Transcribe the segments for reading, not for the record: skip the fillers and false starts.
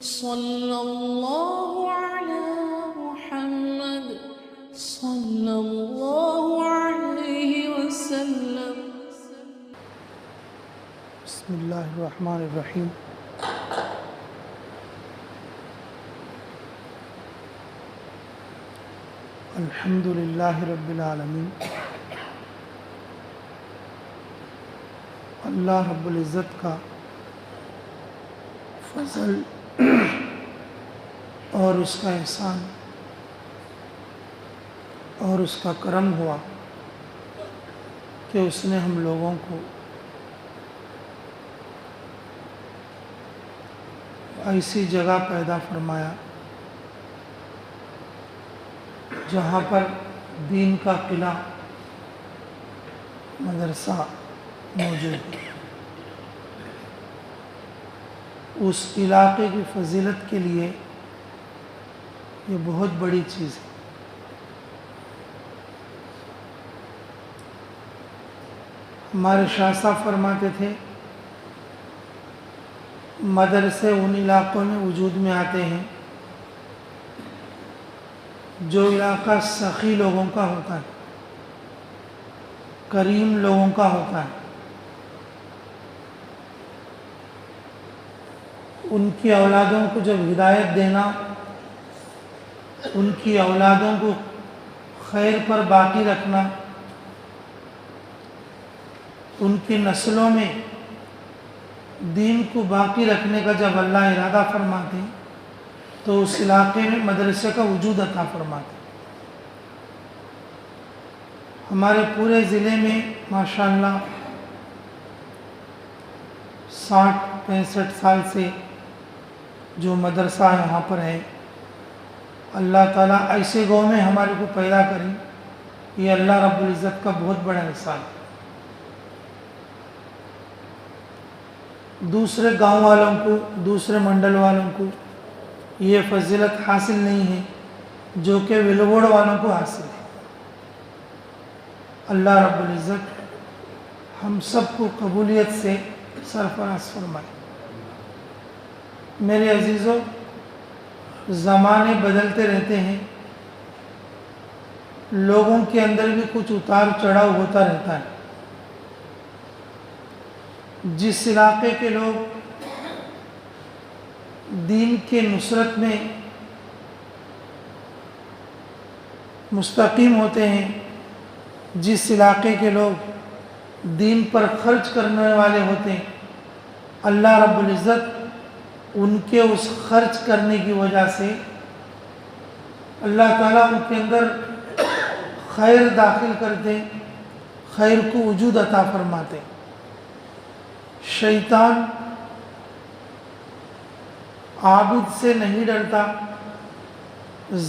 صلی اللہ علی محمد صلی اللہ علیہ وسلم۔ بسم اللہ الرحمن الرحیم۔ الحمد للہ رب العالمین۔ اللہ رب العزت کا فضل اور اس کا احسان اور اس کا کرم ہوا کہ اس نے ہم لوگوں کو ایسی جگہ پیدا فرمایا جہاں پر دین کا قلعہ مدرسہ موجود ہے۔ اس علاقے کی فضیلت کے لیے یہ بہت بڑی چیز ہے۔ ہمارے شاہ صاحب فرماتے تھے مدرسے ان علاقوں میں وجود میں آتے ہیں جو علاقہ سخی لوگوں کا ہوتا ہے، کریم لوگوں کا ہوتا ہے۔ ان کی اولادوں کو جب ہدایت دینا، ان کی اولادوں کو خیر پر باقی رکھنا، ان کی نسلوں میں دین کو باقی رکھنے کا جب اللہ ارادہ فرماتے ہیں تو اس علاقے میں مدرسے کا وجود عطا فرماتے ہیں۔ ہمارے پورے ضلع میں ماشاءاللہ 60-65 سال سے جو مدرسہ یہاں پر ہے، اللہ تعالیٰ ایسے گاؤں میں ہمارے کو پیدا کریں، یہ اللہ رب العزت کا بہت بڑا احسان ہے۔ دوسرے گاؤں والوں کو، دوسرے منڈل والوں کو یہ فضیلت حاصل نہیں ہے جو کہ ویلووڑ والوں کو حاصل ہے۔ اللہ رب العزت ہم سب کو قبولیت سے سرفراز فرمائے۔ میرے عزیزوں، زمانے بدلتے رہتے ہیں، لوگوں کے اندر بھی کچھ اتار چڑھاؤ ہوتا رہتا ہے۔ جس علاقے کے لوگ دین کے نصرت میں مستقیم ہوتے ہیں، جس علاقے کے لوگ دین پر خرچ کرنے والے ہوتے ہیں، اللہ رب العزت ان کے اس خرچ کرنے کی وجہ سے اللہ تعالیٰ ان کے اندر خیر داخل کرتے، خیر کو وجود عطا فرماتے۔ شیطان عابد سے نہیں ڈرتا،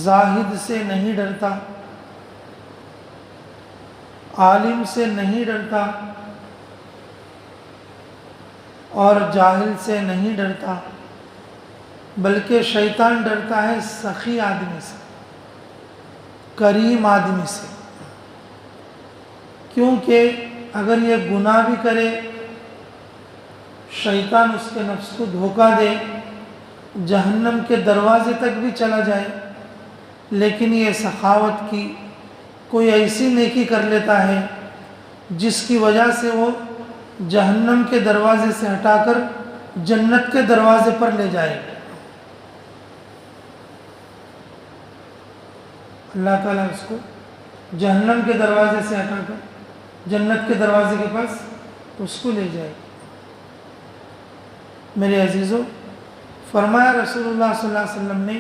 زاہد سے نہیں ڈرتا، عالم سے نہیں ڈرتا اور جاہل سے نہیں ڈرتا، بلکہ شیطان ڈرتا ہے سخی آدمی سے، کریم آدمی سے۔ کیونکہ اگر یہ گناہ بھی کرے، شیطان اس کے نفس کو دھوکہ دے، جہنم کے دروازے تک بھی چلا جائے، لیکن یہ سخاوت کی کوئی ایسی نیکی کر لیتا ہے جس کی وجہ سے وہ جہنم کے دروازے سے ہٹا کر جنت کے دروازے پر لے جائے۔ اللہ تعالیٰ اس کو جہنم کے دروازے سے ہٹا کر جنت کے دروازے کے پاس اس کو لے جائے۔ میرے عزیزوں، فرمایا رسول اللہ صلی اللہ علیہ وسلم نے،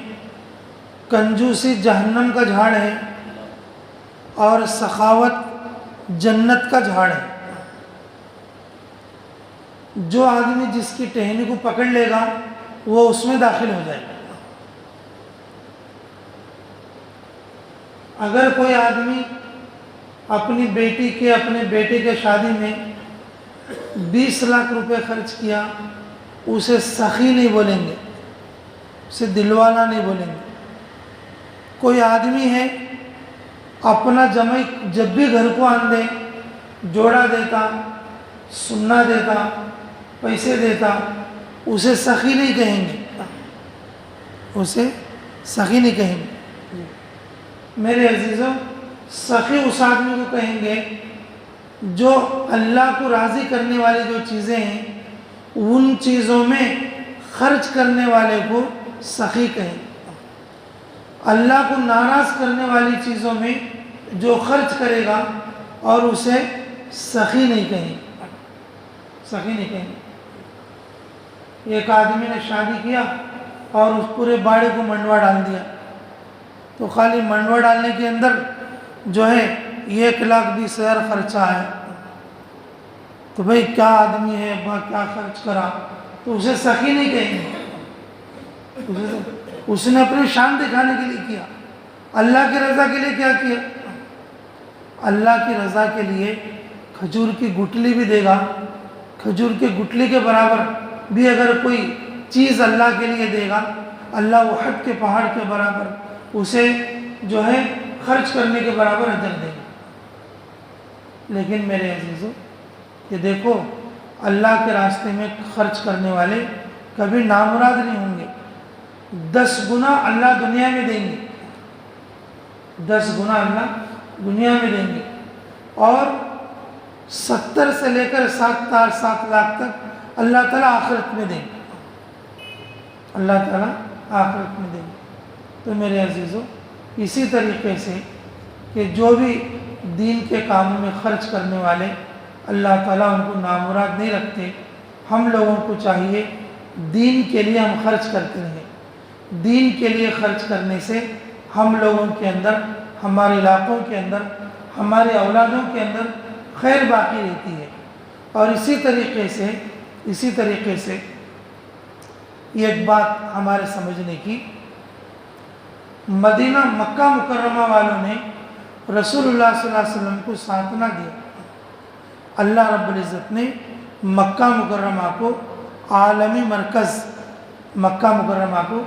کنجوسی جہنم کا جھاڑ ہے اور سخاوت جنت کا جھاڑ ہے۔ جو آدمی جس کی ٹہنی کو پکڑ لے گا وہ اس میں داخل ہو جائے گا۔ اگر کوئی آدمی اپنی بیٹی کے، اپنے بیٹے کے شادی میں 20 لاکھ روپے خرچ کیا، اسے سخی نہیں بولیں گے، اسے دلوالا نہیں بولیں گے۔ کوئی آدمی ہے اپنا جمعی جب بھی گھر کو آن دے، جوڑا دیتا، سننا دیتا، پیسے دیتا، اسے سخی نہیں کہیں گے۔ اسے سخی نہیں کہیں گے۔ میرے عزیزوں، سخی اس آدمی کو کہیں گے جو اللہ کو راضی کرنے والی جو چیزیں ہیں ان چیزوں میں خرچ کرنے والے کو سخی کہیں گے۔ اللہ کو ناراض کرنے والی چیزوں میں جو خرچ کرے گا اور اسے سخی نہیں کہیں گے، سخی نہیں کہیں گے۔ ایک آدمی نے شادی کیا اور اس پورے باڑے کو منڈوا ڈال دیا، تو خالی منڈوا ڈالنے کے اندر جو ہے 1,20,000 خرچہ ہے، تو بھئی کیا آدمی ہے، کیا خرچ کرا، تو اسے سخی نہیں کہیں گے۔ اس نے اپنی شان دکھانے کے لیے کیا، اللہ کی رضا کے لیے کیا کیا؟ اللہ کی رضا کے لیے کھجور کی گٹلی بھی دے گا، کھجور کی گٹلی کے برابر بھی اگر کوئی چیز اللہ کے لیے دے گا، اللہ احد کے پہاڑ کے برابر اسے جو ہے خرچ کرنے کے برابر اجر دے گا۔ لیکن میرے عزیزو، کہ دیکھو اللہ کے راستے میں خرچ کرنے والے کبھی نامراد نہیں ہوں گے۔ 10 گنا اللہ دنیا میں دیں گے، 10 گنا اللہ دنیا میں دیں گے، اور 70 سے لے کر 7 لاکھ تک اللہ تعالیٰ آخرت میں دیں گے، اللہ تعالیٰ آخرت میں دیں گے۔ تو میرے عزیزو، اسی طریقے سے کہ جو بھی دین کے کاموں میں خرچ کرنے والے اللہ تعالیٰ ان کو نامراد نہیں رکھتے۔ ہم لوگوں کو چاہیے دین کے لیے ہم خرچ کرتے رہیں۔ دین کے لیے خرچ کرنے سے ہم لوگوں کے اندر، ہمارے علاقوں کے اندر، ہمارے اولادوں کے اندر خیر باقی رہتی ہے۔ اور اسی طریقے سے یہ ایک بات ہمارے سمجھنے کی، مکہ مکرمہ والوں نے رسول اللہ صلی اللہ علیہ وسلم کو ساتھ نہ دیا۔ اللہ رب العزت نے مکہ مکرمہ کو عالمی مرکز، مکہ مکرمہ کو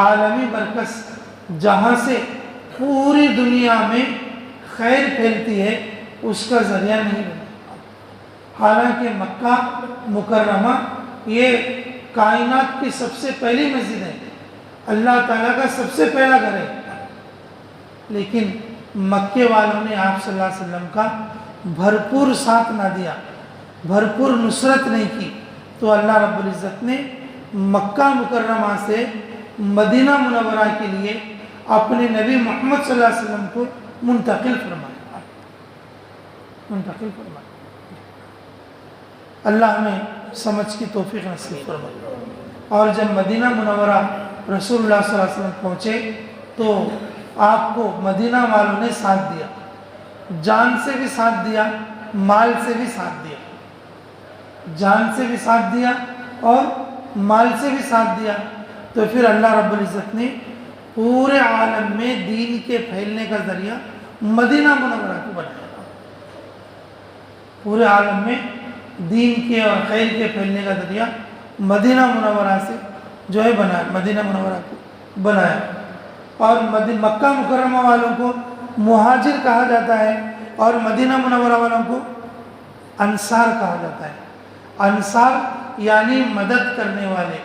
عالمی مرکز، جہاں سے پوری دنیا میں خیر پھیلتی ہے، اس کا ذریعہ نہیں بنا۔ حالانکہ مکہ مکرمہ یہ کائنات کی سب سے پہلی مسجد ہے، اللہ تعالیٰ کا سب سے پہلا گھر ہے، لیکن مکے والوں نے آپ صلی اللہ علیہ وسلم کا بھرپور ساتھ نہ دیا، بھرپور نصرت نہیں کی، تو اللہ رب العزت نے مکہ مکرمہ سے مدینہ منورہ کے لیے اپنے نبی محمد صلی اللہ علیہ وسلم کو منتقل فرمایا۔ اللہ ہمیں سمجھ کی توفیق نصیب فرمائے۔ اور جب مدینہ منورہ رسول اللہ صلی اللہ علیہ وسلم پہنچے تو آپ کو مدینہ والوں نے ساتھ دیا، جان سے بھی ساتھ دیا، مال سے بھی ساتھ دیا، جان سے بھی ساتھ دیا اور مال سے بھی ساتھ دیا۔ تو پھر اللہ رب العزت نے پورے عالم میں دین کے پھیلنے کا ذریعہ مدینہ منورہ کو بنایا۔ پورے عالم میں دین کے اور خیر کے پھیلنے کا ذریعہ مدینہ منورہ سے جو ہے بنایا، مدینہ منورہ کو بنایا۔ اور مکہ مکرمہ والوں کو مہاجر کہا جاتا ہے اور مدینہ منورہ والوں کو انصار کہا جاتا ہے۔ انصار یعنی مدد کرنے والے،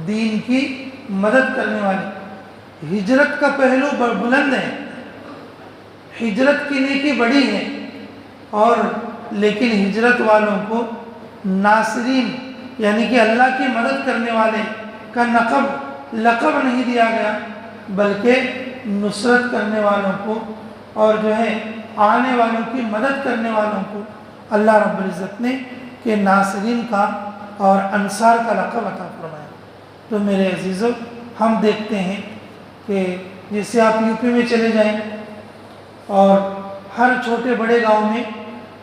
دین کی مدد کرنے والے۔ ہجرت کا پہلو بلند ہے، ہجرت کی نیکی بڑی ہے، اور لیکن ہجرت والوں کو ناصرین یعنی کہ اللہ کی مدد کرنے والے کا لقب نہیں دیا گیا، بلکہ نصرت کرنے والوں کو اور جو ہے آنے والوں کی مدد کرنے والوں کو اللہ رب العزت نے کہ ناصرین کا اور انصار کا لقب عطا فرمایا۔ تو میرے عزیزو، ہم دیکھتے ہیں کہ جیسے آپ یو پی میں چلے جائیں اور ہر چھوٹے بڑے گاؤں میں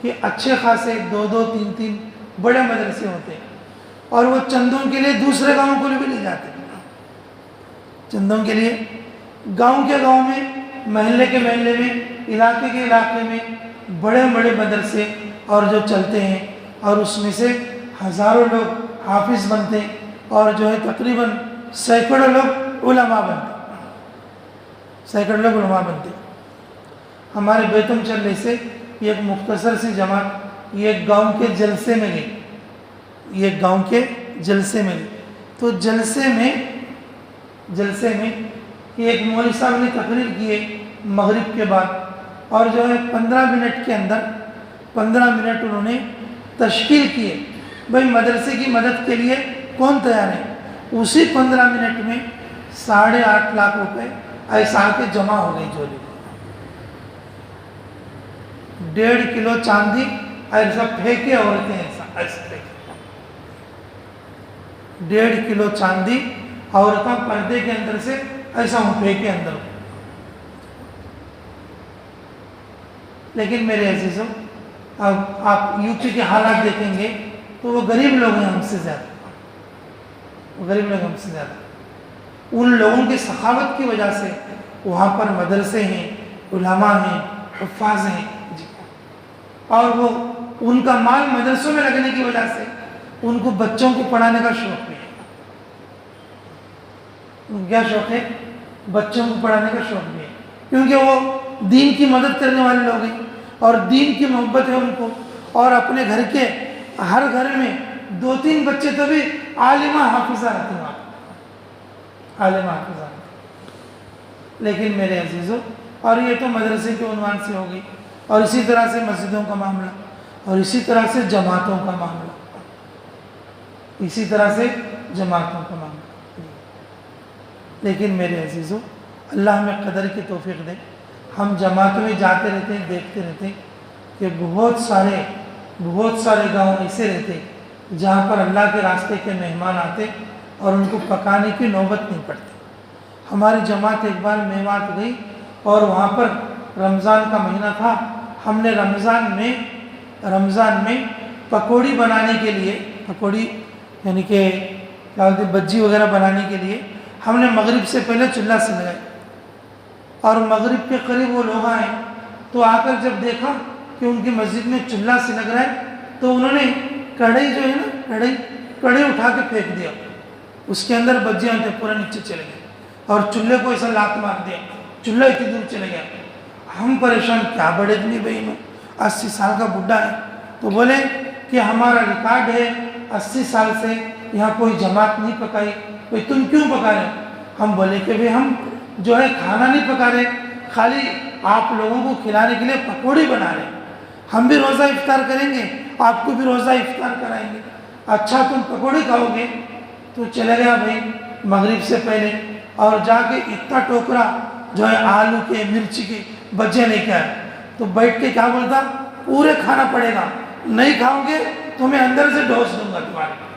کہ اچھے خاصے 2-2 3-3 بڑے مدرسے ہوتے ہیں، اور وہ چندوں کے لیے دوسرے گاؤں کو بھی لے جاتے ہیں۔ چندوں کے لیے گاؤں کے گاؤں میں، محلے کے محلے میں، علاقے کے علاقے میں بڑے بڑے مدرسے اور جو چلتے ہیں، اور اس میں سے ہزاروں لوگ حافظ بنتے ہیں، اور جو ہے تقریباً سینکڑوں لوگ علماء بنتے ہیں۔ ہمارے بیتم چلے سے یہ ایک مختصر سی جماعت یہ ایک گاؤں کے جلسے میں گئی، تو جلسے میں جلسے میں کہ ایک مولوی صاحب نے تقریر کی ہے مغرب کے بعد، اور جو ہے 15 منٹ کے اندر 15 منٹ انہوں نے تشکیل کیے، بھائی مدرسے کی مدد کے لیے کون تیار ہے؟ اسی 15 منٹ میں 8.5 لاکھ روپے ایسا کے جمع ہو گئی جولی میں۔ 1.5 کلو چاندی ایسا پھینکے عورتیں ایسا پھینکے، 1.5 کلو چاندی عورتیں پردے کے اندر سے ایسا پھینکے اندر۔ لیکن میرے عزیزوں، اب آپ یو پی کے حالات دیکھیں گے تو وہ غریب لوگ ہیں ہم سے زیادہ، وہ غریب لوگ ہم سے زیادہ۔ ان لوگوں کی سخاوت کی وجہ سے وہاں پر مدرسے ہیں، علماء ہیں، حفاظ ہیں، اور وہ ان کا مال مدرسوں میں لگنے کی وجہ سے ان کو بچوں کو پڑھانے کا شوق بھی ہے۔ کیا شوق ہے؟ بچوں کو پڑھانے کا شوق بھی ہے، کیونکہ وہ دین کی مدد کرنے والے لوگ ہیں اور دین کی محبت ہے ان کو، اور اپنے گھر کے ہر گھر میں 2-3 بچے تو بھی عالمہ حافظہ رہتے ہیں، عالمہ حافظہ۔ لیکن میرے عزیزوں، اور یہ تو مدرسے کے عنوان سے ہو گئی، اور اسی طرح سے مسجدوں کا معاملہ، اور اسی طرح سے جماعتوں کا معاملہ، اسی طرح سے جماعتوں کا معاملہ۔ لیکن میرے عزیزوں، اللہ ہمیں قدر کی توفیق دے۔ ہم جماعتوں میں جاتے رہتے ہیں، دیکھتے رہتے ہیں کہ بہت سارے گاؤں ایسے رہتے جہاں پر اللہ کے راستے کے مہمان آتے اور ان کو پکانے کی نوبت نہیں پڑتی۔ ہماری جماعت ایک بار میوات گئی اور وہاں پر رمضان کا مہینہ تھا، ہم نے رمضان میں پکوڑی بنانے کے لیے، پکوڑی یعنی کہ کیا بولتے ہیں، بجی وغیرہ بنانے کے لیے ہم نے مغرب سے پہلے چولہا سے لگایا، اور مغرب کے قریب وہ لوگ آئے تو آ کر جب دیکھا کہ ان کی مسجد میں چولہا سے لگ رہا ہے تو انہوں نے کڑھائی جو ہے نا، کڑھائی اٹھا کے پھینک دیا، اس کے اندر بجیاں تھے، پورا نیچے چلے گئے، اور چولہے کو ایسا لات مار دیا، چولہا اتنی دور چلے گیا۔ ہم پریشان، کیا بڑے اتنی بھائی میں 80 سال کا بڈھا ہے، تو بولے کہ ہمارا ریکارڈ ہے 80 سال سے یہاں کوئی جماعت نہیں پکائی، بھائی تم کیوں پکا رہے؟ ہم بولے کہ بھائی ہم جو ہے کھانا نہیں پکا رہے، خالی آپ لوگوں کو کھلانے کے لیے پکوڑی بنا رہے ہیں، ہم بھی روزہ افطار کریں گے، آپ کو بھی روزہ افطار کرائیں گے۔ اچھا تم پکوڑی کھاؤ گے؟ تو چلے گیا بھائی مغرب سے پہلے، اور جا کے اتنا ٹوکرا جو ہے آلو کے، مرچی کے بجے لے کے آئے، تو بیٹھ کے کیا بولتا، پورے کھانا پڑے گا، نہیں کھاؤ گے تو میں اندر سے ڈھوس دوں گا تمہارے۔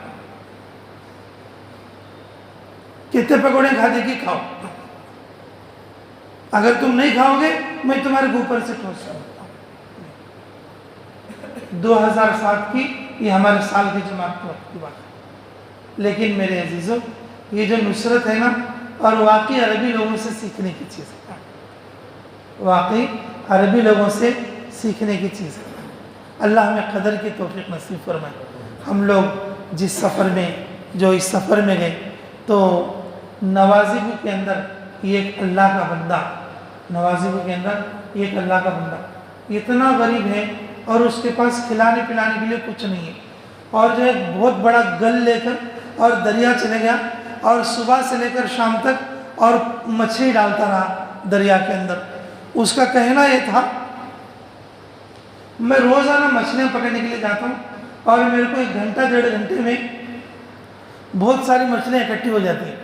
کتنے پکوڑے کھاتے کہ کھاؤ، اگر تم نہیں کھاؤ گے میں تمہارے اوپر سے ٹھوس دوں گا۔ 2007 کی یہ ہمارے سال کی جماعت کے وقت کی بات ہے۔ لیکن میرے عزیزوں، یہ جو نصرت ہے نا، اور واقعی عربی لوگوں سے سیکھنے کی چیز ہے، واقعی عربی لوگوں سے سیکھنے کی چیز ہے۔ اللہ ہمیں قدر کی توفیق نصیب فرمائے۔ ہم لوگ جس سفر میں، جو اس سفر میں گئے، تو نوازیبو کے اندر یہ ایک اللہ کا بندہ، نوازیبو کے اندر یہ ایک اللہ کا بندہ اتنا غریب ہے اور اس کے پاس کھلانے پلانے کے لیے کچھ نہیں ہے، اور جو ایک بہت بڑا گل لے کر اور دریا چلے گیا، اور صبح سے لے کر شام تک اور مچھلی ڈالتا رہا دریا کے اندر۔ اس کا کہنا یہ تھا، میں روزانہ مچھلیاں پکڑنے کے لیے جاتا ہوں اور میرے کو 1 گھنٹہ 1.5 گھنٹے میں بہت ساری مچھلیاں اکٹھی ہو جاتی ہیں،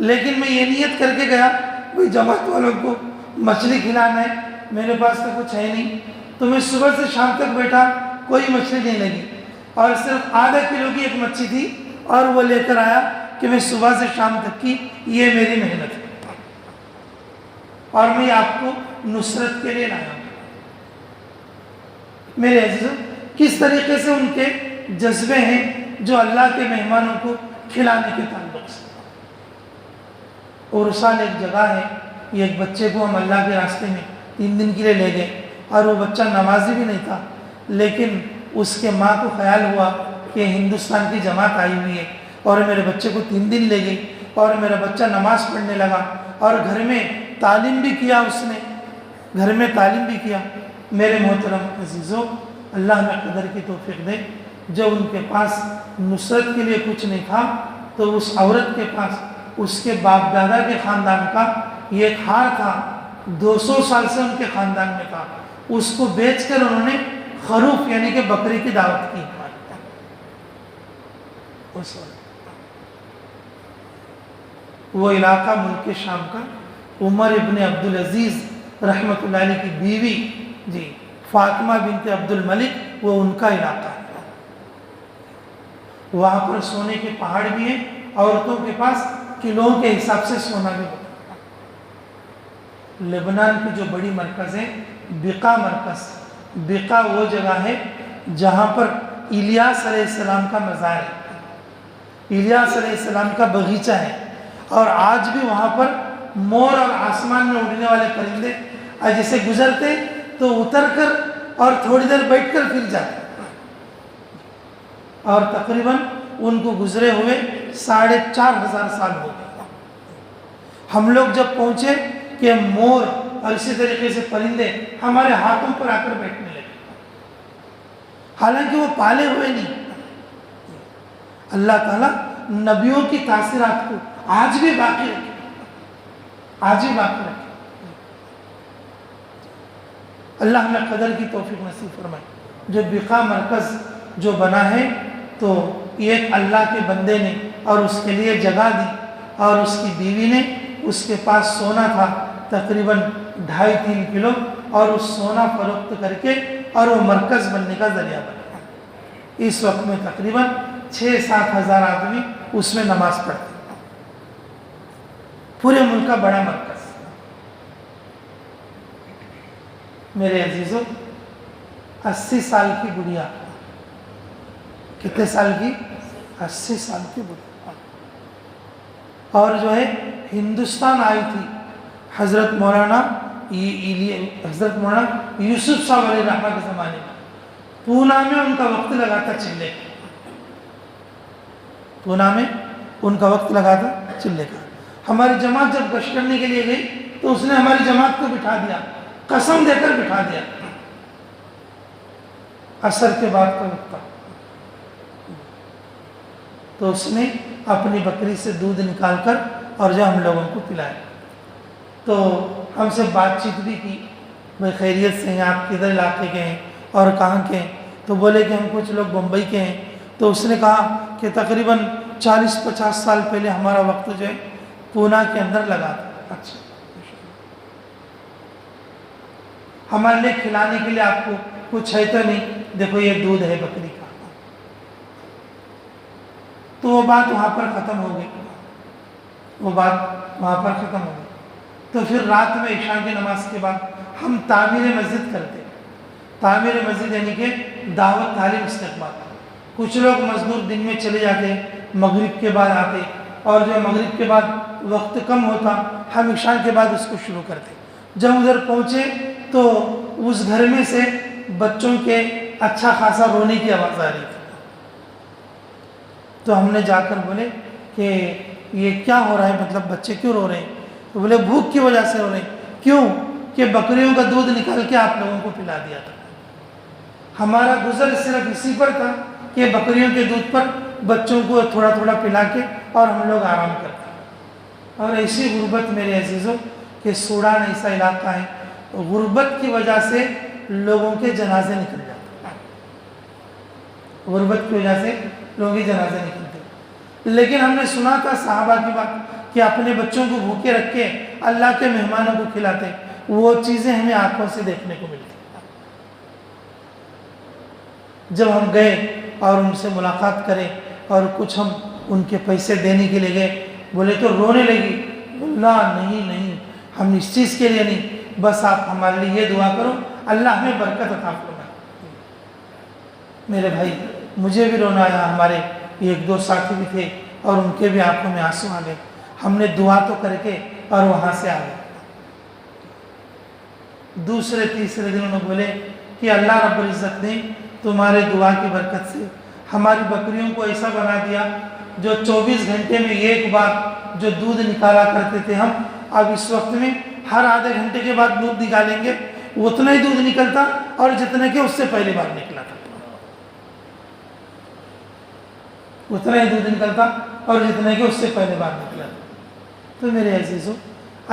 لیکن میں یہ نیت کر کے گیا بھئی جماعت والوں کو مچھلی کھلانا ہے، میرے پاس تو کچھ ہے نہیں، تو میں صبح سے شام تک بیٹھا، کوئی مچھلی نہیں لگی، اور صرف ½ کلو کی ایک مچھلی تھی اور وہ لے کر آیا کہ میں صبح سے شام تک کی، یہ میری محنت ہے اور میں آپ کو نصرت کے لیے لایا ہوں۔ میرے عزیزوں، کس طریقے سے ان کے جذبے ہیں جو اللہ کے مہمانوں کو کھلانے کے تعلق سے۔ اورسال ایک جگہ ہے، یہ ایک بچے کو ہم اللہ کے راستے میں 3 دن کے لیے لے گئے، اور وہ بچہ نمازی بھی نہیں تھا، لیکن اس کے ماں کو خیال ہوا کہ ہندوستان کی جماعت آئی ہوئی ہے، اور میرے بچے کو 3 دن لے گئی، اور میرا بچہ نماز پڑھنے لگا، اور گھر میں تعلیم بھی کیا، اس نے گھر میں تعلیم بھی کیا۔ میرے محترم عزیزوں، اللہ ہمیں قدر کی توفیق دے۔ جب ان کے پاس نصرت کے لیے کچھ نہیں تھا تو اس عورت کے پاس اس کے باپ دادا کے خاندان کا یہ ایک ہار تھا، 200 سال سے ان کے خاندان میں تھا، اس کو بیچ کر انہوں نے خروف یعنی کہ بکری کی دعوت کی اس وقت۔ وہ علاقہ ملک شام کا عمر ابن عبدالعزیز رحمۃ اللہ علیہ کی بیوی جی فاطمہ بنت عبد الملک، وہ ان کا علاقہ ہے۔ وہاں پر سونے کے پہاڑ بھی ہیں، عورتوں کے پاس کلوں کے حساب سے سونا بھی ہوتا ہے۔ لبنان کی جو بڑی مرکز ہے بقا مرکز، بقا وہ جگہ ہے جہاں پر الیاس علیہ السلام کا مزار ہے، الیاس علیہ السلام کا باغیچہ ہے، اور آج بھی وہاں پر مور اور آسمان میں اڑنے والے پرندے جسے گزرتے تو اتر کر اور تھوڑی دیر بیٹھ کر پھر جاتے، اور تقریباً ان کو گزرے ہوئے 4,500 سال ہو گئے۔ ہم لوگ جب پہنچے کہ مور اور اسی طریقے سے پرندے ہمارے ہاتھوں پر آ کر بیٹھنے لگے، حالانکہ وہ پالے ہوئے نہیں۔ اللہ تعالیٰ نبیوں کی تاثیرات کو آج بھی باقی رکھے، آج بھی باقی رکھے۔ اللہ ہمیں قدر کی توفیق نصیب فرمائے۔ جو بقا مرکز جو بنا ہے تو ایک اللہ کے بندے نے اور اس کے لیے جگہ دی، اور اس کی بیوی نے، اس کے پاس سونا تھا تقریباً 2.5-3 کلو، اور اس سونا فروخت کر کے اور وہ مرکز بننے کا ذریعہ بنا۔ اس وقت میں تقریباً 6-7 ہزار آدمی اس میں نماز پڑھتے، پورے ملک کا بڑا مرکز۔ میرے عزیزوں، 80 سال کی گڑیا، کتنے سال کی؟ 80 سال کی گڑیا، اور جو ہے ہندوستان آئی تھی حضرت مولانا یوسف صاحب علیہ رحمہ کے زمانے میں۔ پونا میں ان کا وقت لگا تھا چلے کا، پونا میں ان کا وقت لگا تھا چلے کا۔ ہماری جماعت جب گشت کرنے کے لیے گئی تو اس نے ہماری جماعت کو بٹھا دیا، قسم دے کر بٹھا دیا، عصر کے بعد کا وقت تھا، تو اس نے اپنی بکری سے دودھ نکال کر اور جو ہم لوگوں کو پلایا، تو ہم سے بات چیت بھی کی، بھائی خیریت سے ہیں آپ، کدھر علاقے کے ہیں اور کہاں کے ہیں؟ تو بولے کہ ہم کچھ لوگ بمبئی کے ہیں۔ تو اس نے کہا کہ تقریباً 40-50 سال پہلے ہمارا وقت جو ہے پونا کے اندر لگا تھا۔ اچھا، ہمارے لیے کھلانے کے لیے آپ کو کچھ ہے تو نہیں؟ دیکھو یہ دودھ ہے بکری کا۔ تو وہ بات وہاں پر ختم ہو گئی، وہ بات وہاں پر ختم ہو گئی۔ تو پھر رات میں عشاء کی نماز کے بعد ہم تعمیر مسجد کرتے، تعمیر مسجد یعنی کہ دعوت تعلیم استقبال۔ کچھ لوگ مزدور دن میں چلے جاتے، مغرب کے بعد آتے، اور جو مغرب کے بعد وقت کم ہوتا ہم عشاء کے بعد اس کو شروع کرتے۔ جب ادھر پہنچے تو اس گھر میں سے بچوں کے اچھا خاصا رونے کی آواز آ رہی تھی، تو ہم نے جا کر بولے کہ یہ کیا ہو رہا ہے، مطلب بچے کیوں رو رہے ہیں؟ تو بولے بھوک کی وجہ سے رو رہے ہیں۔ کیوں؟ کہ بکریوں کا دودھ نکال کے آپ لوگوں کو پلا دیا تھا۔ ہمارا گزر صرف اسی پر تھا کہ بکریوں کے دودھ پر بچوں کو تھوڑا تھوڑا پلا کے اور ہم لوگ آرام کرتے۔ اور ایسی غربت میرے عزیزوں کہ سوڈان ایسا علاقہ ہے، غربت کی وجہ سے لوگوں کے جنازے نکل جاتے، غربت کی وجہ سے لوگوں کے جنازے نکلتے۔ لیکن ہم نے سنا تھا صحابہ کی بات کہ اپنے بچوں کو بھوکے رکھ کے اللہ کے مہمانوں کو کھلاتے، وہ چیزیں ہمیں آنکھوں سے دیکھنے کو ملتی۔ جب ہم گئے اور ان سے ملاقات کرے اور کچھ ہم ان کے پیسے دینے کے لیے گئے، بولے تو رونے لگی، بولا نہیں ہم اس چیز کے لیے نہیں، بس آپ ہمارے لیے یہ دعا کرو اللہ ہمیں برکت عطا فرمائے۔ میرے بھائی مجھے بھی رونا آیا، ہمارے 1-2 ساتھی بھی تھے اور ان کے بھی آنکھوں میں آنسو آ گئے۔ ہم نے دعا تو کر کے اور وہاں سے آ گئے۔ دوسرے تیسرے دن انہوں نے بولے کہ اللہ رب العزت نے تمہارے دعا کی برکت سے ہماری بکریوں کو ایسا بنا دیا، جو 24 گھنٹے میں ایک بار جو دودھ نکالا کرتے تھے ہم، اب اس وقت میں ہر آدھے گھنٹے کے بعد دودھ نکالیں گے، اتنا ہی دودھ نکلتا اور جتنا کہ اس سے پہلی بار نکلا تھا، اتنا ہی دودھ نکلتا اور جتنا کہ اس سے پہلے بار نکلا تھا۔ تو میرے عزیزوں،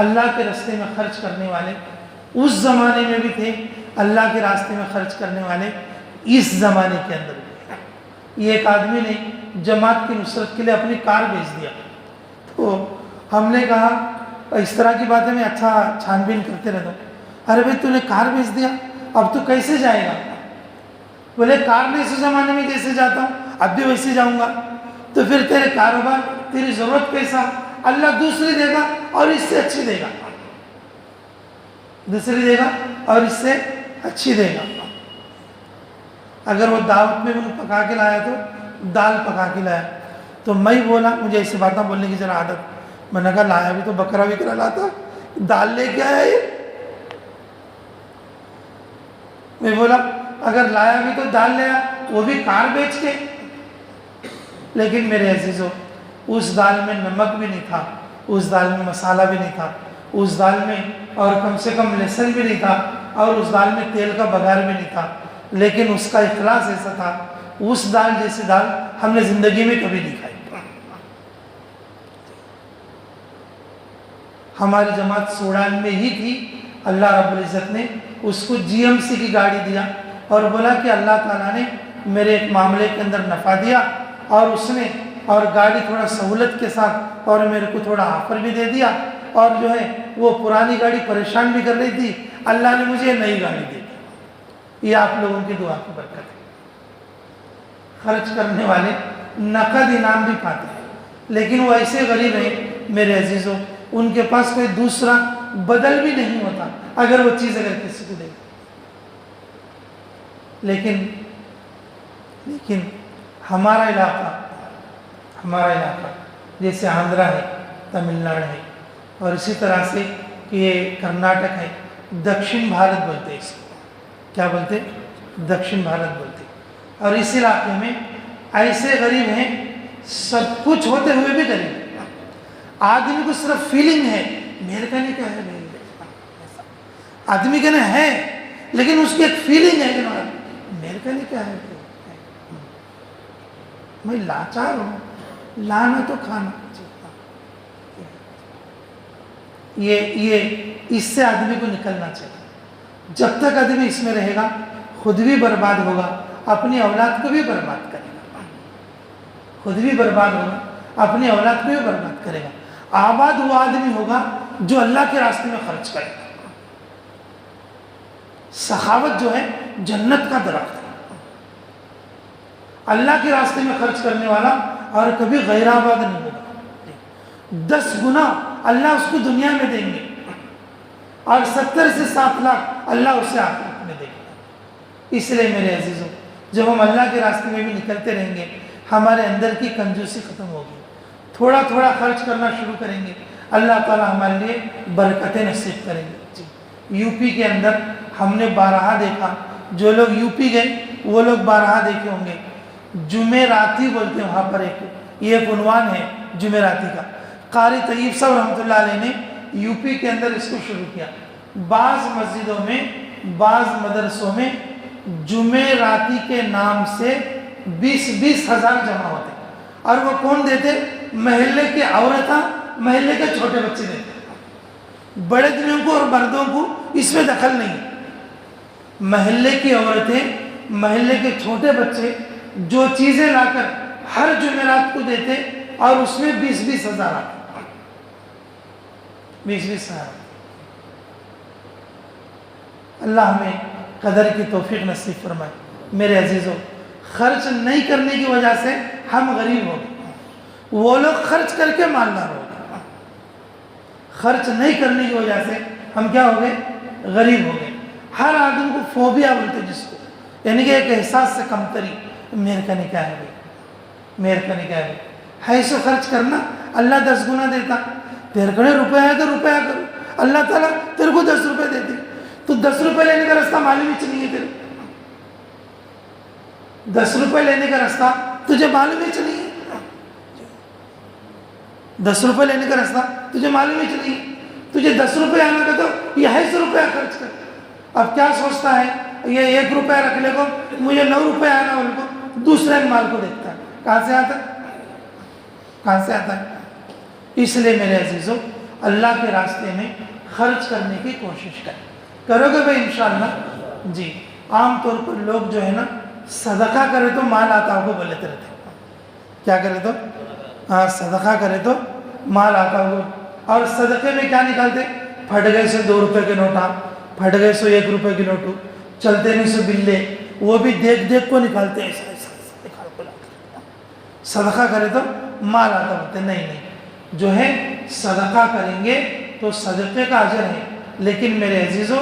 اللہ کے راستے میں خرچ کرنے والے اس زمانے میں بھی تھے، اللہ کے راستے میں خرچ کرنے والے اس زمانے کے اندر بھی ہیں۔ یہ ایک آدمی نے جماعت کی نصرت کے لیے اپنی کار بیچ دیا، تو ہم نے کہا اس طرح کی باتیں میں اچھا چھان بین کرتے رہتا ہوں، ارے بھائی تو نے کار بیچ دیا، اب تو کیسے جائے گا؟ بولے کار میں اس زمانے میں جیسے جاتا ہوں اب بھی ویسے جاؤں گا، تو پھر تیرے کاروبار تیری ضرورت کیسا؟ اللہ دوسری دے گا اور اس سے اچھی دے گا، دوسری دے گا اور اس سے اچھی دے گا۔ اگر وہ دعوت میں بھی پکا کے لایا تو دال پکا کے لایا، تو میں بولا، مجھے ایسی باتیں بولنے کی ذرا عادت، میں نے کہا لایا بھی تو بکرا وکرا لاتا، دال لے کے آیا یہ؟ میں بولا اگر لایا بھی تو دال لیا، وہ بھی کار بیچ کے۔ لیکن میرے عزیزوں، اس دال میں نمک بھی نہیں تھا، اس دال میں مسالہ بھی نہیں تھا، اس دال میں اور کم سے کم لہسن بھی نہیں تھا، اور اس دال میں تیل کا بگار بھی نہیں تھا، لیکن اس کا اخلاص ایسا تھا، اس دال جیسی دال ہم نے زندگی میں کبھی نہیں کھائی۔ ہماری جماعت سوڈان میں ہی تھی، اللہ رب العزت نے اس کو جی ایم سی کی گاڑی دیا اور بولا کہ اللہ تعالیٰ نے میرے ایک معاملے کے اندر نفع دیا، اور اس نے اور گاڑی تھوڑا سہولت کے ساتھ اور میرے کو تھوڑا آفر بھی دے دیا، اور جو ہے وہ پرانی گاڑی پریشان بھی کر رہی تھی، اللہ نے مجھے نئی گاڑی دے دی۔ یہ آپ لوگوں کی دعا کی برکت ہے۔ خرچ کرنے والے نقد انعام بھی پاتے ہیں، لیکن وہ ایسے غریب ہیں میرے عزیزوں، ان کے پاس کوئی دوسرا بدل بھی نہیں ہوتا اگر وہ چیز اگر کسی کو دے۔ لیکن ہمارا علاقہ جیسے آندھرا ہے، تمل ناڈو ہے، اور اسی طرح سے یہ کرناٹک ہے، دکشن بھارت بولتے ہیں اس کو، کیا بولتے؟ دکشن بھارت بولتے ہیں۔ اور اس علاقے میں ایسے غریب ہیں، سب کچھ ہوتے ہوئے بھی غریب ہیں۔ آدمی کو صرف فیلنگ ہے میرے کا نہیں کیا ہے، آدمی کے نا ہے، لیکن اس کی ایک فیلنگ ہے کہ میرے کا نہیں کیا ہے، میں لاچار ہوں، لانا تو کھانا۔ یہ اس سے آدمی کو نکلنا چاہیے۔ جب تک آدمی اس میں رہے گا خود بھی برباد ہوگا، اپنی اولاد کو بھی برباد کرے گا، خود بھی برباد ہوگا، اپنی اولاد کو بھی برباد کرے گا۔ آباد وہ آدمی ہوگا جو اللہ کے راستے میں خرچ کرے گا۔ سخاوت جو ہے جنت کا درخت ہے، اللہ کے راستے میں خرچ کرنے والا اور کبھی غیر آباد نہیں ہوگا۔ 10 گنا اللہ اس کو دنیا میں دیں گے، اور 70 سے 7 لاکھ اللہ اسے آخرت میں دیں گے۔ اس لیے میرے عزیزوں، جب ہم اللہ کے راستے میں بھی نکلتے رہیں گے، ہمارے اندر کی کنجوسی ختم ہوگی، تھوڑا تھوڑا خرچ کرنا شروع کریں گے، اللہ تعالیٰ ہمارے لیے برکتیں نصیب کریں گے۔ یو پی کے اندر ہم نے بارہا دیکھا، جو لوگ یو پی گئے وہ لوگ بارہا دیکھے ہوں گے، جمعراتی بولتے ہیں وہاں پر، یہ ایک عنوان ہے جمعراتی کا۔ قاری طیب صاحب رحمۃ اللہ علیہ نے یو پی کے اندر اس کو شروع کیا۔ بعض مسجدوں میں، بعض مدرسوں میں جمعراتی کے نام سے 20 ہزار جمع ہوتے، اور وہ کون دیتے؟ محلے کے عورتاں، محلے کے چھوٹے بچے دیتے، بڑے دنوں کو اور مردوں کو اس میں دخل نہیں۔ محلے کی عورتیں، محلے کے چھوٹے بچے جو چیزیں لا کر ہر جمعرات کو دیتے، اور اس میں 20 ہزار آتے، 20 ہزار۔ اللہ ہمیں قدر کی توفیق نصیب فرمائے۔ میرے عزیزوں، خرچ نہیں کرنے کی وجہ سے ہم غریب ہو گئے، وہ لوگ خرچ کر کے مالدار ہو گئے۔ خرچ نہیں کرنے کی وجہ سے ہم کیا ہو گئے؟ غریب ہو گئے۔ ہر آدمی کو فوبیا بولتے جس کو، یعنی کہ ایک احساس سے کمتری، میرے کا نہیں کیا ہے بھائی، میرے کا نہیں کیا ہے بھائی۔ ایسے خرچ کرنا، اللہ 10 گنا دیتا، تیرے کڑے روپے آئے تو روپیہ کرو، اللہ تعالیٰ تیرے کو 10 روپے دیتے، تو 10 روپے لینے کا راستہ معلوم ہی نہیں ہے تیرے، 10 روپے لینے کا راستہ تجھے معلوم ہی نہیں ہے، 10 روپے لینے کا راستہ تجھے معلوم ہی نہیں ہے۔ تجھے 10 روپے آنا کا تو یہ 1 روپیہ خرچ کر۔ اب کیا سوچتا ہے، یہ 1 روپیہ رکھ لے کو مجھے 9 روپے آنا، ان کو دوسرے مال کو دیکھتا ہے، کہاں سے آتا ہے، کہاں سے آتا ہے۔ اس لیے میرے عزیزوں، اللہ کے راستے میں خرچ کرنے کی کوشش کریں. کرو گے بھائی انشاءاللہ؟ جی. عام طور پر لوگ جو ہے نا صدقہ کرے تو مال آتا ہوگا بولتے رہتے ہیں. کیا کرے تو؟ ہاں صدقہ کرے تو مال آتا ہوگا. اور صدقے میں کیا نکالتے؟ پھٹ گئے سے 2 روپے کے نوٹا، پھٹ گئے سو 1 روپے کے نوٹو، چلتے نہیں سو بلے، وہ بھی دیکھ دیکھ کو نکالتے ہیں. صدقہ کرے تو مال آتا ہوتے. نہیں، جو ہے صدقہ کریں گے تو صدقے کا اجر ہے، لیکن میرے عزیزو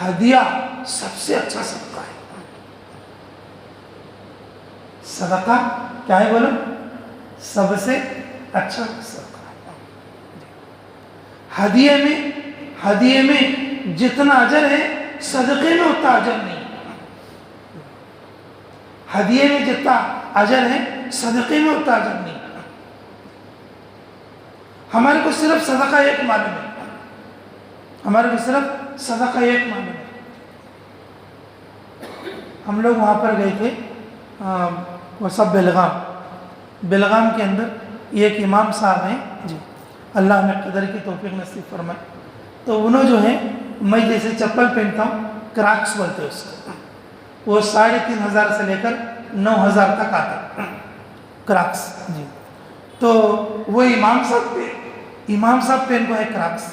ہدیہ سب سے اچھا صدقہ ہے. صدقہ کیا ہے بولو؟ سب سے اچھا صدقہ ہے. ہدیے میں جتنا اجر ہے صدقے میں اتنا اجر نہیں. ہدیے میں جتنا اجر ہے صدقے میں اتنا اجر نہیں. ہمارے کو صرف صدقہ ایک معلوم ہے. ہمارے کو صرف صدقہ ایک معلوم ہے. ہم لوگ وہاں پر گئے تھے وہ سب بیلغام کے اندر ایک امام صاحب ہیں جی، اللہ ہمیں قدر کی توفیق نصیب فرمائے. تو انہوں جو ہے، میں جیسے چپل پہنتا ہوں کراکس بولتے ہیں اس کو، وہ 3,500 سے لے کر 9,000 تک آتا کراکس جی. تو وہ امام صاحب پہن کو ہے کراکس.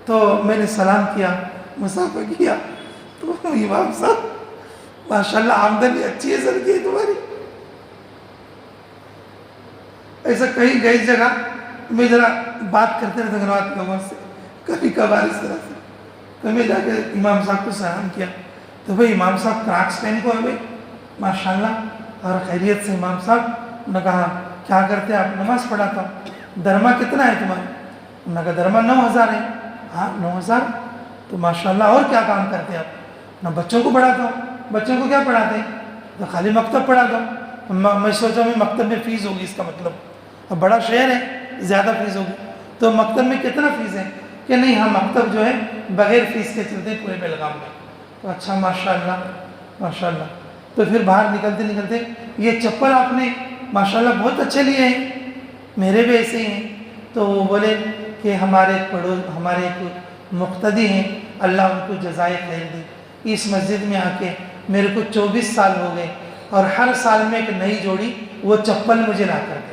تو میں نے سلام کیا، مسافہ کیا، تو امام صاحب ماشاءاللہ آمدنی اچھی ہے سر کی تمہاری. ایسا کہیں گئی جگہ میں ذرا بات کرتے رہتے گنوات لوگوں سے، کبھی کبھار اس طرح سے. تو میں جا کے امام صاحب کو سلام کیا. تو بھئی امام صاحب کراکس پہن کو ہے بھئی ماشاءاللہ اور خیریت سے. امام صاحب نے کہا کیا کرتے آپ؟ نماز پڑھاتا ہوں. درما کتنا ہے تمہارا؟ انہوں نے کہا درما 9,000 ہے. ہاں 9,000. تو ماشاءاللہ اور کیا کام کرتے آپ؟ نہ بچوں کو پڑھاتا ہوں. بچوں کو کیا پڑھاتے ہیں؟ تو خالی مکتب پڑھاتا ہوں. میں سوچا میں مکتب میں فیس ہوگی، اس کا مطلب اب بڑا شہر ہے زیادہ فیس ہوگی. تو مکتب میں کتنا فیس ہے؟ کہ نہیں ہم مکتب جو ہے بغیر فیس کے چلتے ہیں پورے بیلغام میں. تو اچھا ماشاءاللہ. تو پھر باہر نکلتے یہ چپل آپ نے ماشاءاللہ بہت اچھے لیے ہیں، میرے بھی ایسے ہی ہیں. تو وہ بولے کہ ہمارے ایک مقتدی ہیں، اللہ ان کو جزائے خیر دے، اس مسجد میں آ کے میرے کو 24 سال ہو گئے اور ہر سال میں ایک نئی جوڑی وہ چپل مجھے لا کر دیتے.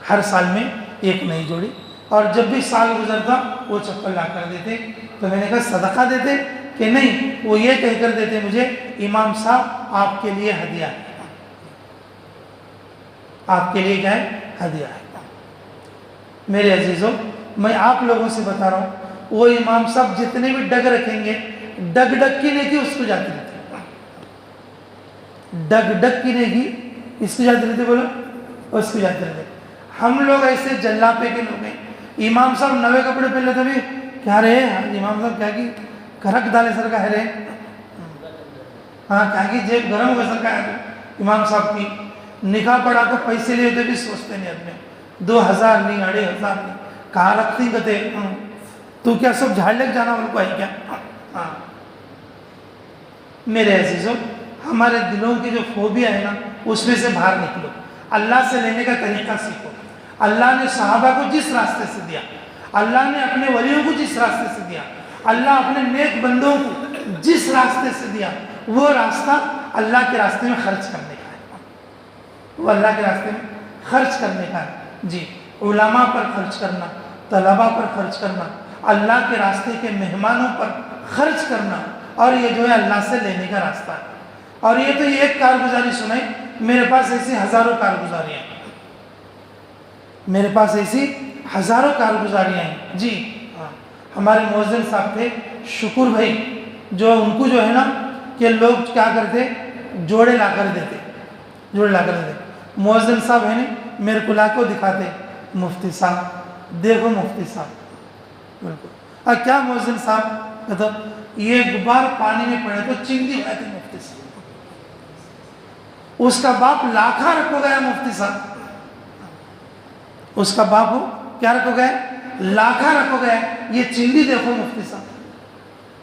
ہر سال میں ایک نئی جوڑی، اور جب بھی سال گزرتا وہ چپل لا کر دیتے. تو میں نے کہا صدقہ دیتے کہ نہیں؟ وہ یہ کہہ کر دیتے مجھے امام صاحب آپ کے لیے ہدیہ ہے. آپ کے لیے کیا ہے؟ ہدیہ ہے. میرے عزیزوں میں آپ لوگوں سے بتا رہا ہوں، وہ امام صاحب جتنے بھی ڈگ رکھیں گے، ڈگ کی نیکی اس کو جاتی رہتی. ڈگ کی نیکی اس کو جاتی رہتی، بولو اس کو جاتی رہتی. ہم لوگ ایسے جلاپے کے لوگ ہیں. امام صاحب نوے کپڑے پہن لیتے بھی کیا رہے امام صاحب کیا کی کرک ڈالے سر کا ہے رہے. ہاں کیا کی جیب گرم ہو سر کا ہے. امام صاحب کی نکاح پڑھا تو پیسے لیے ہوتے بھی سوچتے نہیں آدمی 2,000 نہیں 2,500 نہیں کہاں رکھتی کہتے تو کیا سب جھاڑ لے جانا ان کو ہے کیا. ہاں میرے عزیزوں ہمارے دلوں کی جو فوبیا ہے نا اس میں سے باہر نکلو. اللہ سے لینے کا طریقہ سیکھو. اللہ نے صحابہ کو جس راستے سے دیا، اللہ نے اپنے ولیوں کو جس راستے سے دیا، اللہ اپنے نیک بندوں کو جس راستے سے دیا، وہ راستہ اللہ کے راستے میں خرچ کرنے کا ہے. وہ اللہ کے راستے میں خرچ کرنے کا ہے جی. علماء پر خرچ کرنا، طلباء پر خرچ کرنا، اللہ کے راستے کے مہمانوں پر خرچ کرنا، اور یہ جو ہے اللہ سے لینے کا راستہ ہے. اور یہ تو ایک کارگزاری سنیں، میرے پاس ایسی ہزاروں کارگزاریاں ہیں. میرے پاس ایسی ہزاروں کارگزاریاں ہیں جی. ہمارے مؤذن صاحب تھے شکر بھائی، جو ان کو جو ہے نا کہ لوگ کیا کرتے جوڑے لا کر دیتے. مؤذن صاحب ہے نا میرے کو لا کو دکھاتے، مفتی صاحب دیکھو مفتی صاحب بالکل. اور کیا مؤذن صاحب کہتا یہ غبار پانی میں پڑے تو چنگی کھاتے مفتی صاحب. اس کا باپ لاکھا رکھو گیا مفتی صاحب، اس کا باپ ہو کیا رکھو گیا؟ لاکھا رکھو گیا. یہ چندی دیکھو مفتی صاحب،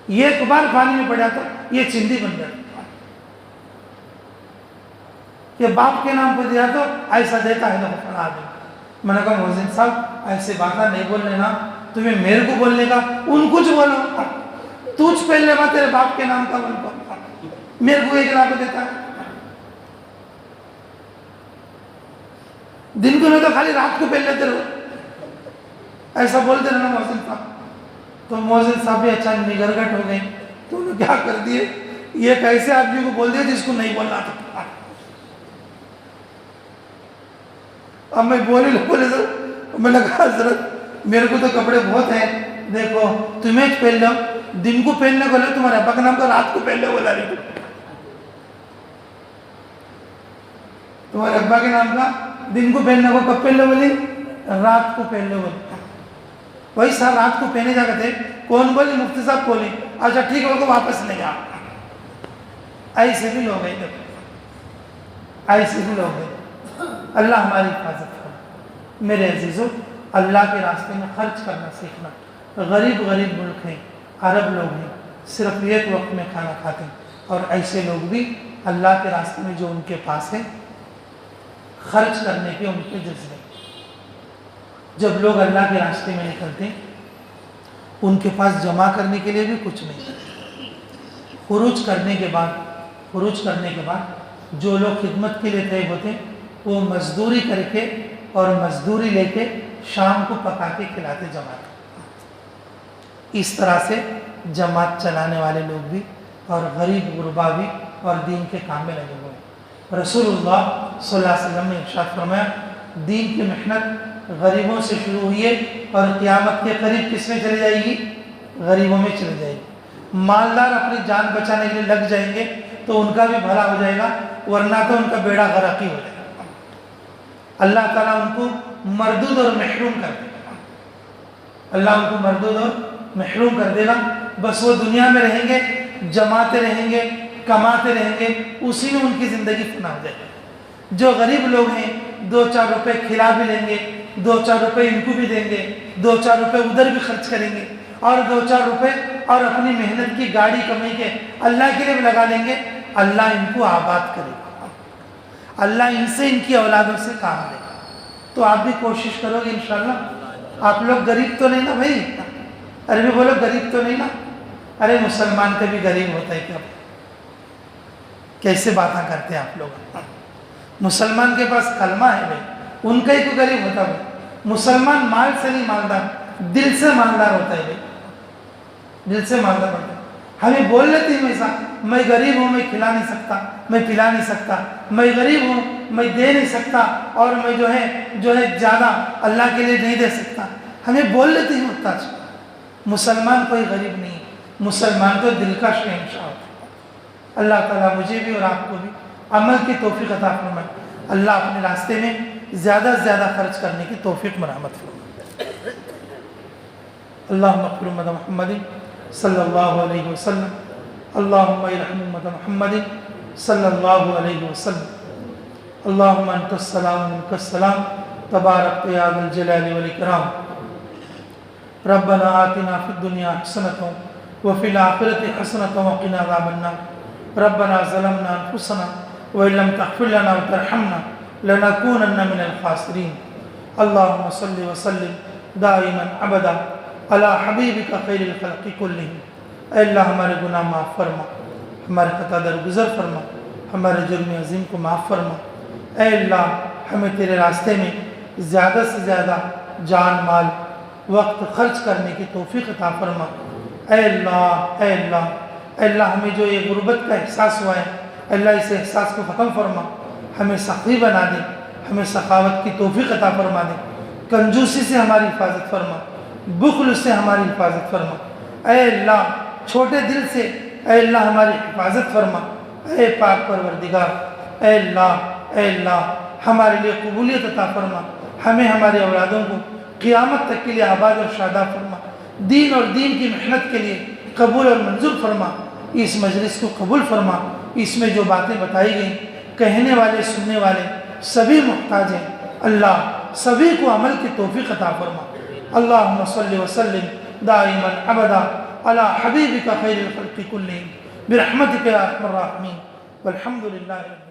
یہ ایک بار پانی میں پڑا تو یہ چندی بن گیا. یہ باپ کے نام پہ دیا تو ایسا دیتا ہے تو آدمی. میں نے کہا مؤذن صاحب ایسے باتیں نہیں بولنے نا، تمہیں میرے کو بولنے کا، ان کچھ بولو، تجھ پہلے بات تیرے باپ کے نام کا ان کو، میرے کو 1 لاکھ دیتا ہے، دن کو نہیں تو خالی رات کو پہن لیتے رہو، ایسا بولتے رہنا مؤذن صاحب۔ تو مؤذن صاحب بھی اچھا نگرگٹ ہو گئے، تو انہوں نے کیا کر دیے، یہ کیسے آدمی کو بول دیا جس کو نہیں بولنا تھا۔ اب میں بولے میں نے کہا حضرت میرے کو تو کپڑے بہت ہیں، دیکھو تمہیں پہن لو، دن کو پہننے کو لے، تمہارے ابا کا نام کا رات کو پہن لو بولا رہی، تمہارے ابا کے نام کا دن کو پہننے کو کب پہن لو بولی، رات کو پہن لو بولی۔ وہی سر رات کو پہنے جا کر تھے، کون بولی، مفتی صاحب بولی، اچھا ٹھیک ہے وہ واپس لے جا۔ ایسے بھی لوگ ہیں، ایسے بھی لوگ ہیں، اللہ ہماری حفاظت کرے۔ میرے عزیزو، اللہ کے راستے میں خرچ کرنا سیکھنا۔ غریب ملک ہیں، عرب لوگ ہیں، صرف 1 وقت میں کھانا کھاتے ہیں، اور ایسے لوگ بھی اللہ کے راستے میں جو ان کے پاس ہے خرچ کرنے کے ان کے جذبے۔ جب لوگ اللہ کے راستے میں نکلتے ہیں ان کے پاس جمع کرنے کے لیے بھی کچھ نہیں، خروج کرنے کے بعد جو لوگ خدمت کے لیے طے ہوتے ہیں وہ مزدوری کر کے اور مزدوری لے کے شام کو پکا کے کھلاتے جماعت۔ اس طرح سے جماعت چلانے والے لوگ بھی اور غریب غربا بھی اور دین کے کام میں لگے ہوئے ہیں۔ رسول اللہ صلی اللہ علیہ وسلم نے ارشاد فرمایا، دین کی محنت غریبوں سے شروع ہوئی ہے اور قیامت کے قریب کس میں چلے جائے گی، غریبوں میں چلے جائے گی۔ مالدار اپنی جان بچانے کے لیے لگ جائیں گے تو ان کا بھی بھلا ہو جائے گا، ورنہ تو ان کا بیڑا غرق ہی ہو جائے گا۔ اللہ تعالیٰ ان کو مردود اور محروم کر دے گا، اللہ ان کو مردود اور محروم کر دے گا۔ بس وہ دنیا میں رہیں گے، جماتے رہیں گے، کماتے رہیں گے، اسی میں ان کی زندگی فنا ہو جائے گی۔ جو غریب لوگ ہیں 2-4 روپے کھلا بھی لیں گے، 2-4 روپے ان کو بھی دیں گے، 2-4 روپے ادھر بھی خرچ کریں گے، اور 2-4 روپے اور اپنی محنت کی گاڑی کمائی کے اللہ کے لیے بھی لگا لیں گے۔ اللہ ان کو آباد کرے گا، اللہ ان سے ان کی اولادوں سے کام لے گا۔ تو آپ بھی کوشش کرو گے انشاءاللہ۔ آپ لوگ غریب تو نہیں نا بھائی، ارے بھی بولو غریب تو نہیں نا، ارے مسلمان کا بھی غریب ہوتا ہے کیا؟ کیسے باتیں کرتے ہیں آپ لوگ؟ مسلمان کے پاس کلمہ ہے بھائی، ان کا ہی تو غریب ہوتا ہے۔ مسلمان مال سے نہیں مالدار، دل سے مالدار ہوتا ہے بھائی، دل سے مالدار ہوتا ہے۔ ہمیں بول لیتے ہیں ہمیشہ میں غریب ہوں، میں کھلا نہیں سکتا، میں پلا نہیں سکتا، میں غریب ہوں، میں دے نہیں سکتا، اور میں جو ہے زیادہ اللہ کے لیے نہیں دے سکتا۔ ہمیں بول لیتے ہیں محتاج۔ مسلمان کوئی غریب نہیں، مسلمان تو دل کا شہنشاہ ہوتا ہے۔ اللہ تعالیٰ مجھے بھی اور آپ کو بھی عمل کی توفیق عطا فرمائے۔ اللہ اپنے راستے میں زیادہ سے زیادہ خرچ کرنے کی توفیق مرحمت فرمائے۔ اللہم اغفر امت محمد صلی اللہ علیہ وسلم، اللہم ارحم امت محمد صلی اللہ علیہ وسلم، اللہم انت السلام منک السلام تبارک یا ذا الجلال والاکرام۔ ربنا آتنا فی الدنیا حسنۃ وفی الآخرۃ حسنۃ وقنا عذاب النار۔ ربنا ظلمنا انفسنا وإن لم تغفر لنا وترحمنا لنكونن من الخاسرین۔ اللہم صل وسلم دائما ابدا علی حبیبک خیر الخلق کلہم۔ اے اللہ ہمارے گناہ معاف فرما، ہمارے خطا درگزر فرما، ہمارے جرم عظیم کو معاف فرما۔ اے اللہ ہمیں تیرے راستے میں زیادہ سے زیادہ جان مال وقت خرچ کرنے کی توفیق عطا فرما۔ اے اللہ اے اللہ اے اللہ ہمیں جو یہ غربت کا احساس ہوا ہے، اللہ اس احساس کو ختم فرما، ہمیں سخی بنا دے، ہمیں سخاوت کی توفیق عطا فرما دے، کنجوسی سے ہماری حفاظت فرما، بخل سے ہماری حفاظت فرما۔ اے اللہ چھوٹے دل سے اے اللہ ہماری حفاظت فرما۔ اے پاک پروردگار، اے اللہ ہمارے لیے قبولیت عطا فرما، ہمیں ہمارے اولادوں کو قیامت تک کے لیے آباد اور شاداب فرما، دین اور دین کی محنت کے لیے قبول اور منظور فرما۔ اس مجلس کو قبول فرما، اس میں جو باتیں بتائی گئیں، کہنے والے سننے والے سبھی محتاج ہیں، اللہ سبھی کو عمل کی توفیق عطا فرما۔ اللہم صلی وسلم دائما ابدا علی حبیبک خیر الخلق کلہم برحمتک یا ارحم الراحمین والحمد للہ رب